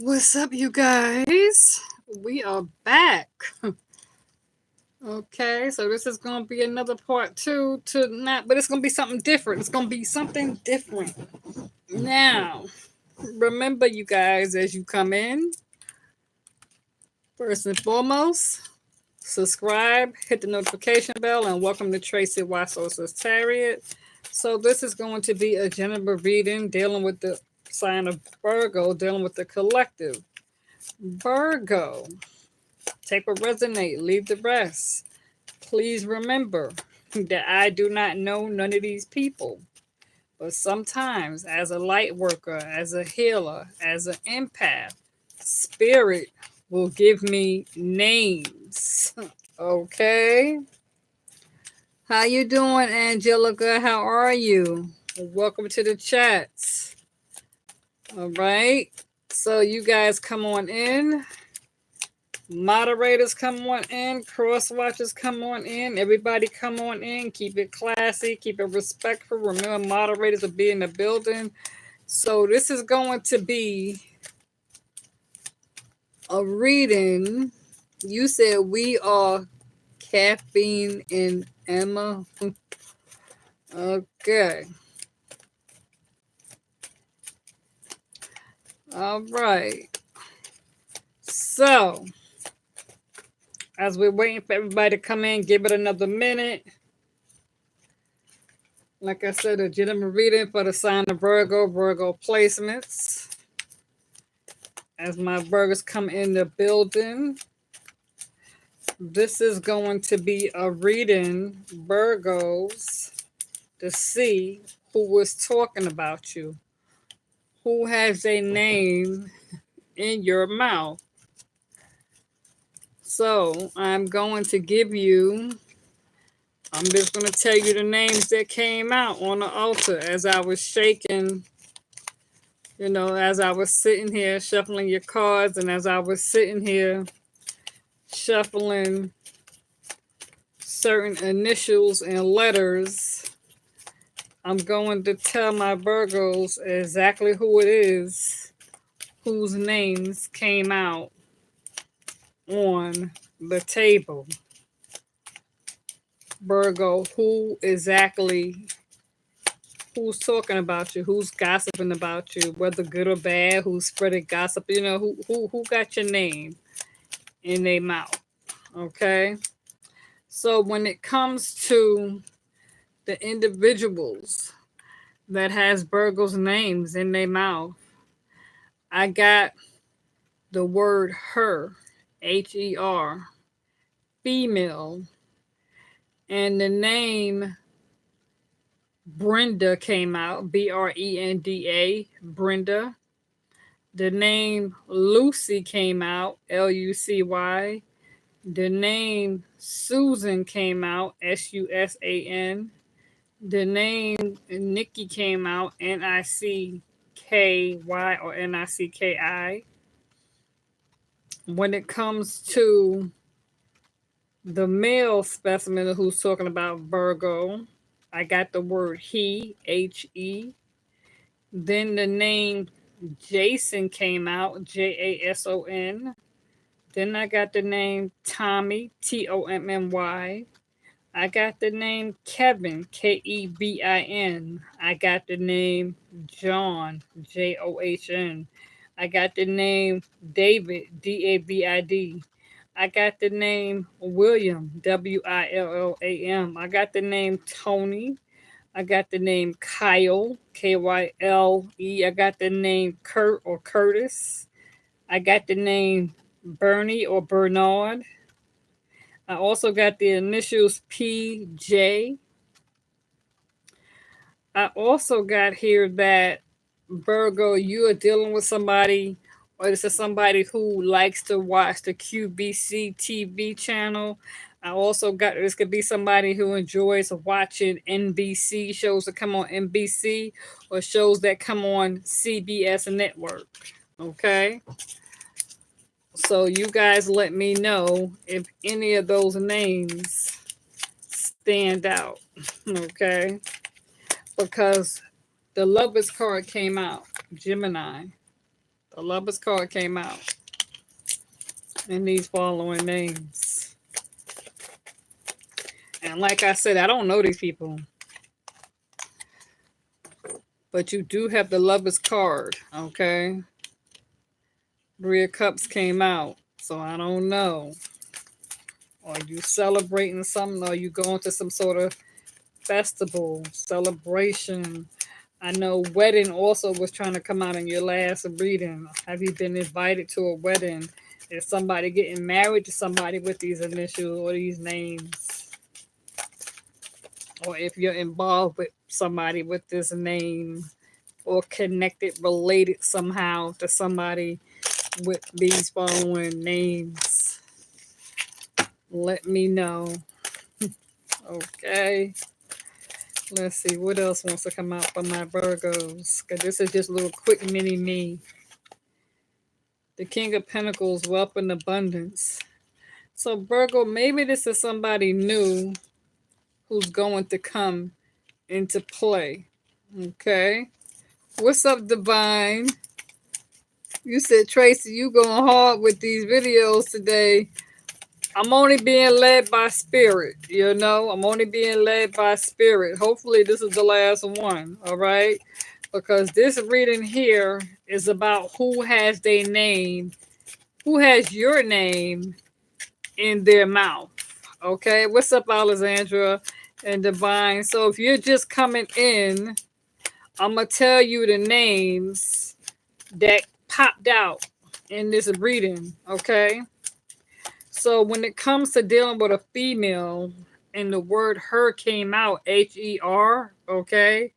What's up, you guys? We are back. Okay, so this is gonna be another part two to not, but it's gonna be something different. It's gonna be something different. Now, remember, you guys, as you come in, first and foremost, subscribe, hit the notification bell, and welcome to Tracy Wassosa's Chariot. So this is going to be a general reading dealing with the sign of Virgo, dealing with the collective. Virgo, take what resonate, leave the rest. Please remember that I do not know none of these people. But sometimes, as a light worker, as a healer, as an empath, spirit will give me names. Okay? How you doing, Angelica? How are you? Welcome to the chats. All right. So you guys come on in. Moderators come on in, cross watchers come on in, everybody come on in, keep it classy, keep it respectful. Remember, moderators will be in the building. So, this is going to be a reading. You said we are Caffeine and Emma. Okay. All right. So, as we're waiting for everybody to come in, give it another minute. Like I said, a gentleman reading for the sign of Virgo, Virgo placements. As my Virgos come in the building, this is going to be a reading, Virgos, to see who was talking about you, who has a name in your mouth. So I'm going to give you, I'm just going to tell you the names that came out on the altar as I was shaking. As I was sitting here shuffling your cards, and as I was sitting here shuffling certain initials and letters, I'm going to tell my Virgos exactly who it is whose names came out on the table. Virgo, who's talking about you, who's gossiping about you, whether good or bad, who's spreading gossip, who got your name in their mouth. Okay. So when it comes to the individuals that has Virgo's names in their mouth, I got the word her, Her, female, and the name Brenda came out, Brenda, Brenda. The name Lucy came out, Lucy. The name Susan came out, Susan. The name Nikki came out, Nicky or Nicki. When it comes to the male specimen of who's talking about Virgo, I got the word he. Then the name Jason came out, Jason. Then I got the name Tommy, Tommy. I got the name Kevin, Kebin. I got the name John, John. I got the name David, David. I got the name William, Willam. I got the name Tony. I got the name Kyle, Kyle. I got the name Kurt or Curtis. I got the name Bernie or Bernard. I also got the initials PJ. I also got here that Virgo, you are dealing with somebody, or this is somebody who likes to watch the QVC TV channel. I also got this could be somebody who enjoys watching NBC shows that come on NBC or shows that come on CBS network. Okay. So you guys let me know if any of those names stand out. Okay. Because the Lovers card came out, Gemini. The Lovers card came out in these following names. And like I said, I don't know these people. But you do have the Lovers card, okay? Three of Cups came out. So I don't know. Are you celebrating something? Or you going to some sort of festival, celebration? I know wedding also was trying to come out in your last reading. Have you been invited to a wedding? Is somebody getting married to somebody with these initials or these names? Or if you're involved with somebody with this name or connected, related somehow to somebody with these following names, let me know. Okay. Let's see what else wants to come out for my Virgos. Because this is just a little quick mini me. The King of Pentacles, wealth and abundance. So Virgo, maybe this is somebody new who's going to come into play. Okay. What's up, Divine? You said, Tracy, you going hard with these videos today. I'm only being led by spirit, you know. I'm only being led by spirit. Hopefully this is the last one, all right? Because this reading here is about who has their name, who has your name in their mouth, okay? What's up, Alexandra and Divine? So if you're just coming in, I'm going to tell you the names that popped out in this reading, okay? So when it comes to dealing with a female and the word her came out, H-E-R, okay?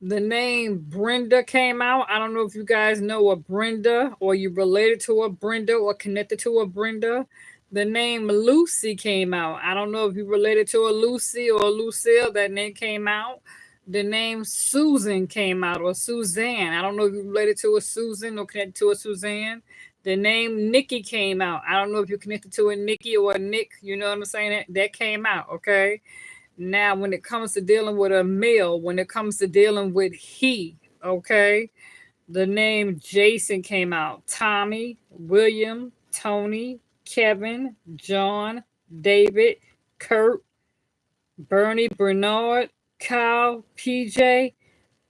The name Brenda came out. I don't know if you guys know a Brenda or you related to a Brenda or connected to a Brenda. The name Lucy came out. I don't know if you related to a Lucy or a Lucille. That name came out. The name Susan came out, or Suzanne. I don't know if you related to a Susan or connected to a Suzanne. The name Nikki came out. I don't know if you're connected to a Nikki or a Nick. You know what I'm saying? That came out, okay? Now, when it comes to dealing with a male, when it comes to dealing with he, okay? The name Jason came out. Tommy, William, Tony, Kevin, John, David, Kurt, Bernie, Bernard, Kyle, PJ.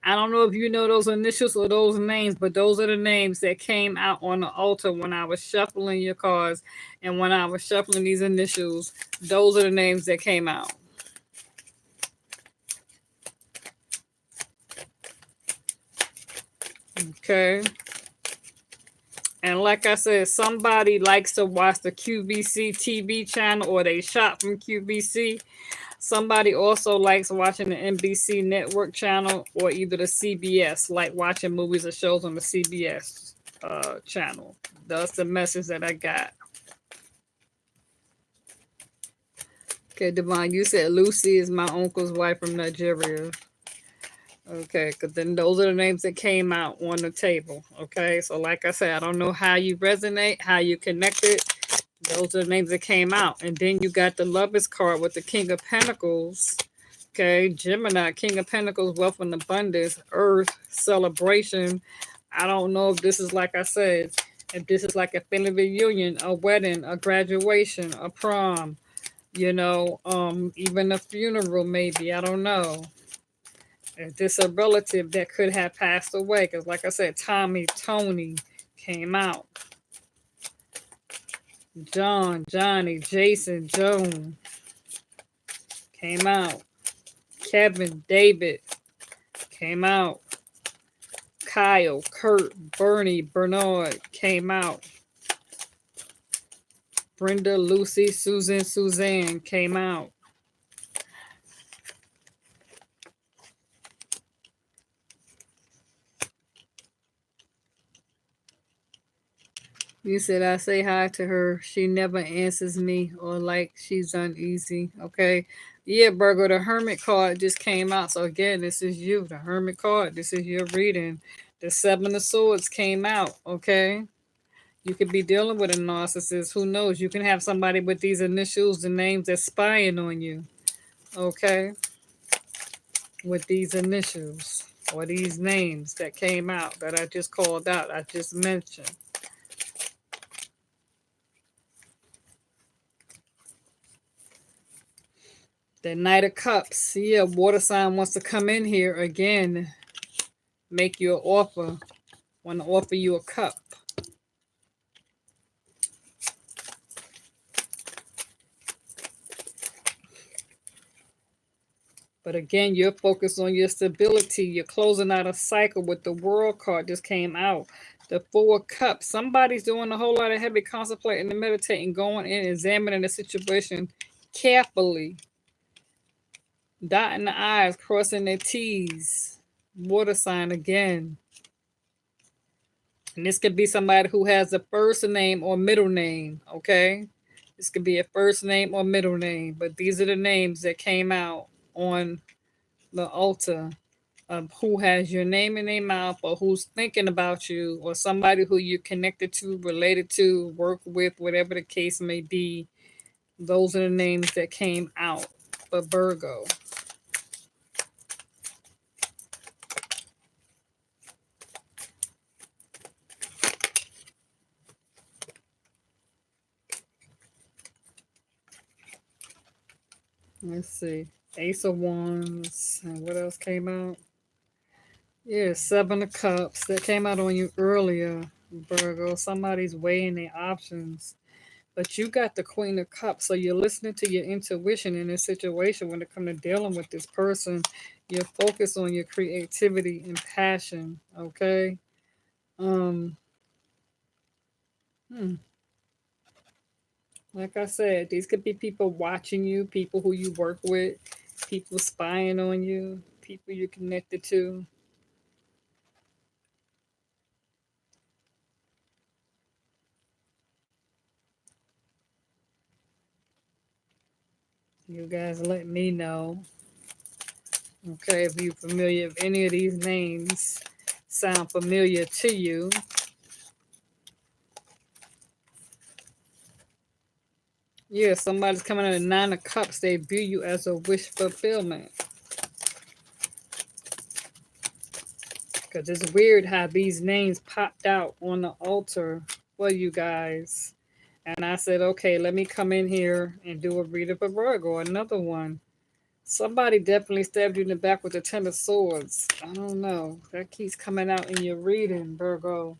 I don't know if you know those initials or those names, but those are the names that came out on the altar when I was shuffling your cards. And when I was shuffling these initials, those are the names that came out. Okay. And like I said, somebody likes to watch the QVC TV channel or they shop from QVC. Somebody also likes watching the NBC network channel or either the CBS, like watching movies or shows on the CBS channel. That's the message that I got. Okay, Devon, you said Lucy is my uncle's wife from Nigeria. Okay, because then those are the names that came out on the table. Okay, so like I said, I don't know how you resonate, how you connected. Those are the names that came out. And then you got the Lovers card with the King of Pentacles. Okay, Gemini, King of Pentacles, wealth and abundance, earth, celebration. I don't know if this is, like I said, if this is like a family reunion, a wedding, a graduation, a prom, you know, even a funeral maybe, I don't know. If this a relative that could have passed away, because like I said, Tommy, Tony came out. John, Johnny, Jason, Joan came out. Kevin, David came out. Kyle, Kurt, Bernie, Bernard came out. Brenda, Lucy, Susan, Suzanne came out. You said I say hi to her. She never answers me or like she's uneasy. Okay. Yeah, Virgo, the Hermit card just came out. So again, this is you, the Hermit card. This is your reading. The Seven of Swords came out. Okay. You could be dealing with a narcissist. Who knows? You can have somebody with these initials, the names that's spying on you. Okay. With these initials. or these names that came out that I just called out, I just mentioned. The Knight of Cups. Yeah, water sign wants to come in here again, make you an offer, want to offer you a cup. But again, you're focused on your stability. You're closing out a cycle with the World card just came out. The Four of Cups. Somebody's doing a whole lot of heavy contemplating and meditating, going in, examining the situation carefully, dotting the I's, crossing their T's. Water sign again. And this could be somebody who has a first name or middle name, okay? This could be a first name or middle name, but these are the names that came out on the altar of who has your name in their mouth or who's thinking about you or somebody who you're connected to, related to, work with, whatever the case may be. Those are the names that came out for Virgo. Let's see. Ace of Wands. And what else came out? Yeah, Seven of Cups. That came out on you earlier, Virgo. Somebody's weighing their options. But you got the Queen of Cups, so you're listening to your intuition in this situation when it comes to dealing with this person. You're focused on your creativity and passion, okay? Um, hmm. Like I said, these could be people watching you, people who you work with, people spying on you, people you're connected to. You guys let me know. Okay, if you're familiar, if any of these names sound familiar to you. Yeah, somebody's coming in a Nine of Cups. They view you as a wish fulfillment. Because it's weird how these names popped out on the altar for you guys. And I said, okay, let me come in here and do a reader for Virgo, another one. Somebody definitely stabbed you in the back with the Ten of Swords. I don't know. That keeps coming out in your reading, Virgo.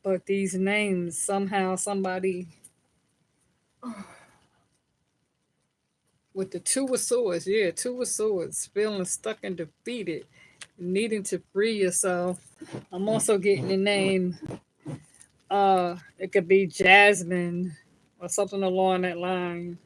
But these names, somehow somebody with the Two of Swords, yeah, Two of Swords, feeling stuck and defeated, needing to free yourself. I'm also getting the name, it could be Jasmine or something along that line.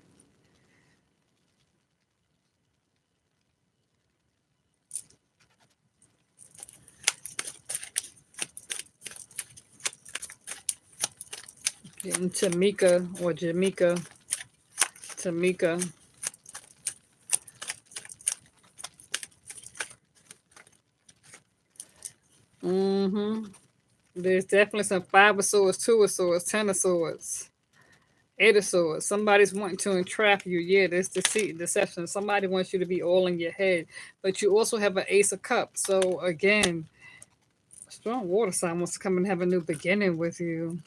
Getting Tamika or Jamaica. Tamika. Mm-hmm. There's definitely some Five of Swords, Two of Swords, Ten of Swords, Eight of Swords. Somebody's wanting to entrap you. Yeah, there's deceit, deception. Somebody wants you to be all in your head. But you also have an Ace of Cups. So again, strong water sign wants to come and have a new beginning with you.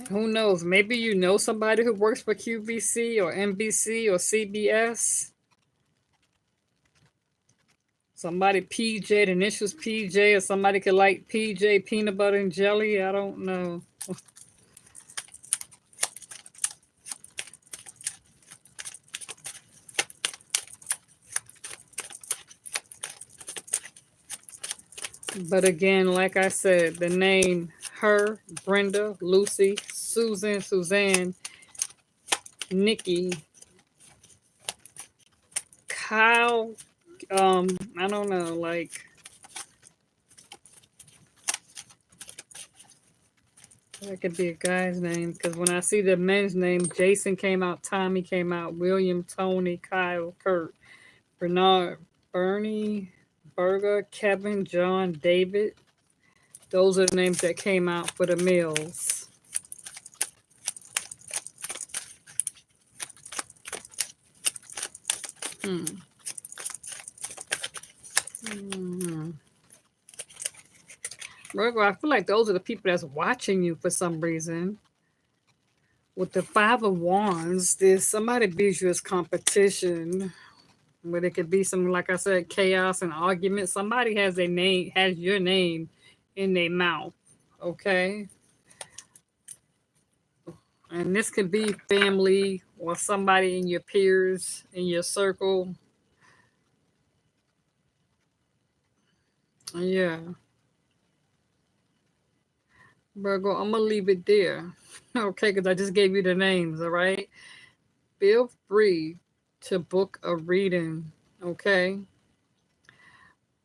Who knows? Maybe you know somebody who works for QVC or NBC or CBS. Somebody PJ, the initials PJ, or somebody could like PJ peanut butter and jelly. I don't know. But again, like I said, the name her, Brenda, Lucy, Susan, Suzanne, Nikki, Kyle, I don't know, like that could be a guy's name because when I see the men's name, Jason came out, Tommy came out, William, Tony, Kyle, Kurt, Bernard, Bernie, Berger, Kevin, John, David. Those are the names that came out for the males. Hmm. Hmm. Virgo, I feel like those are the people that's watching you for some reason. With the Five of Wands, there's somebody views you as competition, but it could be some, like I said, chaos and argument. Somebody has your name in their mouth. Okay, and this could be family or somebody in your peers in your circle. Yeah, Virgo, I'm gonna leave it there. Okay, because I just gave you the names. All right, feel free to book a reading. Okay,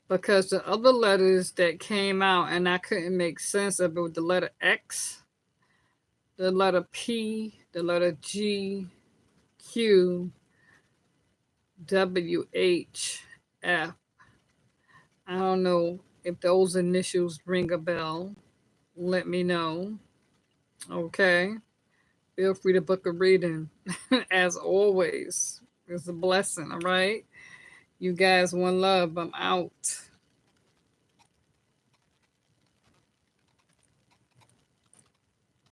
because the other letters that came out and I couldn't make sense of it with the letter X, the letter P, the letter G, Q, W, H, F. I don't know if those initials ring a bell. Let me know. Okay. Feel free to book a reading. As always, it's a blessing. All right. You guys, one love. I'm out.